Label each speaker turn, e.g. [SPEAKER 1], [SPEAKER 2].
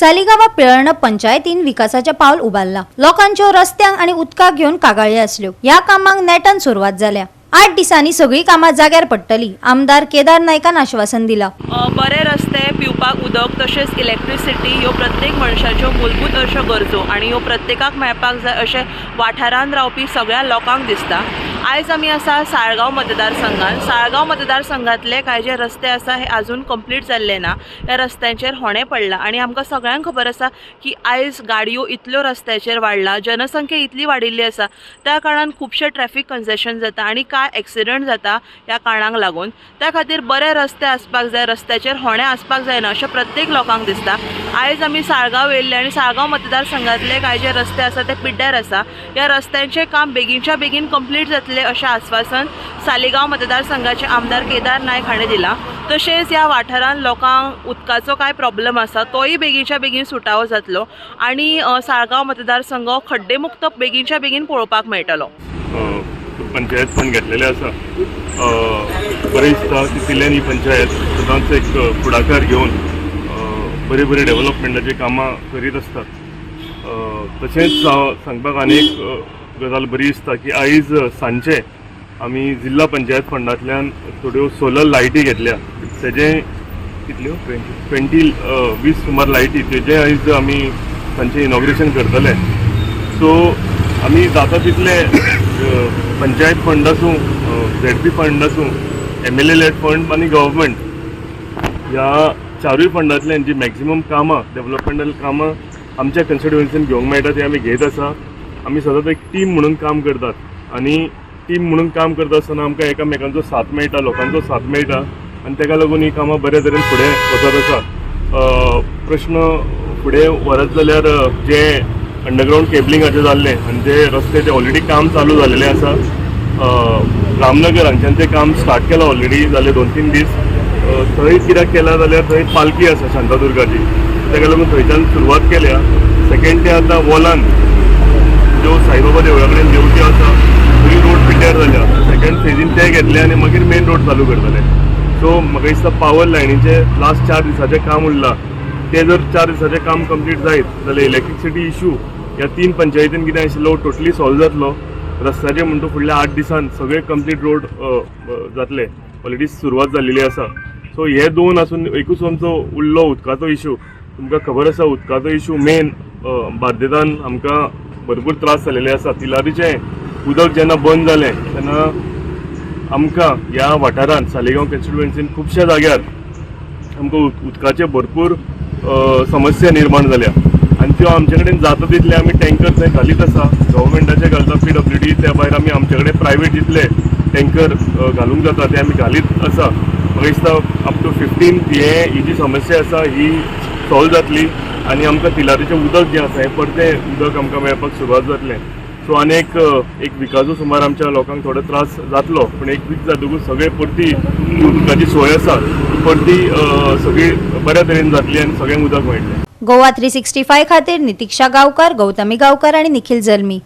[SPEAKER 1] सालिगांव पिळर्ण पंचायतीन विकासाचे पावल उबारला। लोकांच्यो रस्त्यांक आणि उदकाक घेवन कागाळी आसल्यो। या कामांक नेटान सुरवात जाल्या। 8 दिसांनी सगळी कामां जाग्यार पडटली। आमदार केदार नायकान आश्वासन दिला।
[SPEAKER 2] बरे रस्ते, पिवपाक उदक तशेंच इलेक्ट्रिसिटी ह्यो प्रत्येक मनशाच्यो मूलभूत अश्यो गरजो आनी ह्यो प्रत्येकाक मेळपाक जाय अशें वाठारांत रावपी सगळ्या लोकांक दिसता। आयज आमी आसा साळगांव मतदारसंघात। साळगांव मतदारसंघातले कांय जे रस्ते आसा हे अजून कंप्लीट जाल्ले ना। ह्या रस्त्यांचेर होणे पडला आनी आमकां सगळ्यांक खबर आसा की आयज गाडयो इतल्यो रस्त्याचेर वाडला, जनसंख्या इतली वाडिल्ली आसा, त्या कारणान खुबशे ट्रॅफिक कंजेशन जाता आनी काय एक्सिडंट जाता ह्या कारणाक लागून। त्या खातीर बरे रस्ते आसपाक जाय, रस्त्याचेर होणे आसपाक जायना अशें प्रत्येक लोकांक दिसता। आयज आमी साळगांव येयल्ले आनी साळगांव मतदारसंघातले कांय जे रस्ते आसा ते पिड्ड्यार आसा। ह्या रस्त्यांचें काम बेगीनच्या बेगीन कंप्लीट जातलें अशें आश्वासन सालिगांव मतदारसंघाचे आमदार केदार नायक हाणें दिलां। तशेंच ह्या वाठारांत लोकांक उदकाचो काय प्रॉब्लेम आसा तोय बेगीनच्या बेगीन सुटावो जातलो आनी साळगांव मतदारसंघ खड्डे मुक्त बेगीनच्या बेगीन पळोवपाक मेळटलो।
[SPEAKER 3] पंचायत पण घेतलेले आसा। बरें दिसता की तिल्यांनी पंचायत सदांच एक फुडाकार घेवन बरी बरी डेव्हलपमेंटाची कामां करीत आसतात। तशेंच सांगपाक आनी एक गजाल बरी दिसता की आयज सांजचे आमी जिल्हा पंचायत फंडांतल्यान थोड्यो सोलर लायटी घेतल्या। तेजे कितल्यो 20 सुमार लायटी तेजे आयज आमी तांचें इनॉग्रेशन करतले। सो आमी जाता तितले पंचायत फंड आसूं, ZP फंड आसूं, MLA लेड फंड आनी गव्हर्मेंट ह्या चारूय फंडांतल्यान जी मॅक्झिमम कामां डेव्हलपमेंटल कामां आमच्या कन्स्टिट्युएन्सीन घेवंक मेळटा ती आमी घेत आसा। आमी सदांच एक टीम म्हणून काम करतात आनी टीम म्हणून काम करता आसतना आमकां एकामेकांचो साथ मेळटा, लोकांचो साथ मेळटा आनी ताका लागून ही कामां बऱ्या तरेन फुडें वचत आसा। प्रश्न फुडें व्हरत जाल्यार जे अंडरग्रावंड केबलिंगाचें जाल्लें आनी जे रस्ते ते ऑलरेडी काम चालू जाल्लेलें आसा। रामनगर हांगच्यान तें काम स्टार्ट केलां ऑलरेडी जाले 2-3 दीस। थंय कित्याक केला जाल्यार थंय पालखी आसा शांतादुर्गाची, ताका लागून थंयच्यान सुरवात केल्या। सेकेंड ते आतां वॉलान ज्यो साईबाबा देवळा कडेन देवट्यो आसा थंय रोड पिड्ड्यार जाल्या। सेकेंड फेजीन ते घेतले आनी मागीर मेन रोड चालू करतले। सो म्हाका दिसता पावर लायनीचे लास्ट 4 दिसाचें काम उरलां। ते जर 4 दिसाचें काम कंप्लीट जायत जाल्यार इलेक्ट्रिसिटी इशू ह्या 3 पंचायतीन कितें आशिल्लो टोटली सॉल्व जातलो। रस्त्याचे म्हणटा फुडल्या 8 दिसान सगळे कंप्लीट रोड जातले, ऑलरेडी सुरवात जाल्लेली आसा। सो हे 2 आसून एकूच आमचो उरलो उदकाचो इशू। तुमकां खबर आसा उदकाचो इशू मेन बार्देजान आमकां भरपूर त्रास जाल्लेले आसा। तिलारीचें उदक जेन्ना बंद जालें तेन्ना आमकां ह्या वाठारांत सालिगांव कॉन्स्टिट्युएन्सीन खुबश्या जाग्यार आमकां उदकाचे भरपूर समस्या निर्माण जाल्या आनी त्यो आमचे कडेन जाता तितले आमी टँकर थंय घालीत आसा। गव्हर्मेंटाचे घालता PWD, त्या भायर आमी आमचे कडेन प्रायवेट जितले टँकर घालूंक जाता ते आमी घालीत आसा। म्हाका दिसता अप टू 15 ही जी समस्या आसा ही सॉल्व जातली आनी आमकां तिलारीचें उदक जें आसा हें परतें उदक आमकां मेळपाक सुरवात जातलें। सो आनी एक विकाचो सुमार आमच्या लोकांक थोडो त्रास जातलो, पूण एक वीक जातकूच सगळे परती उदकाची सोय आसा परती सगळी बऱ्या तरेन जातली आनी सगळ्यांक उदक मेळटलें।
[SPEAKER 1] गोवा 365 खातीर नितीक्षा गांवकर, गौतमी गांवकर आणि निखिल जल्मी।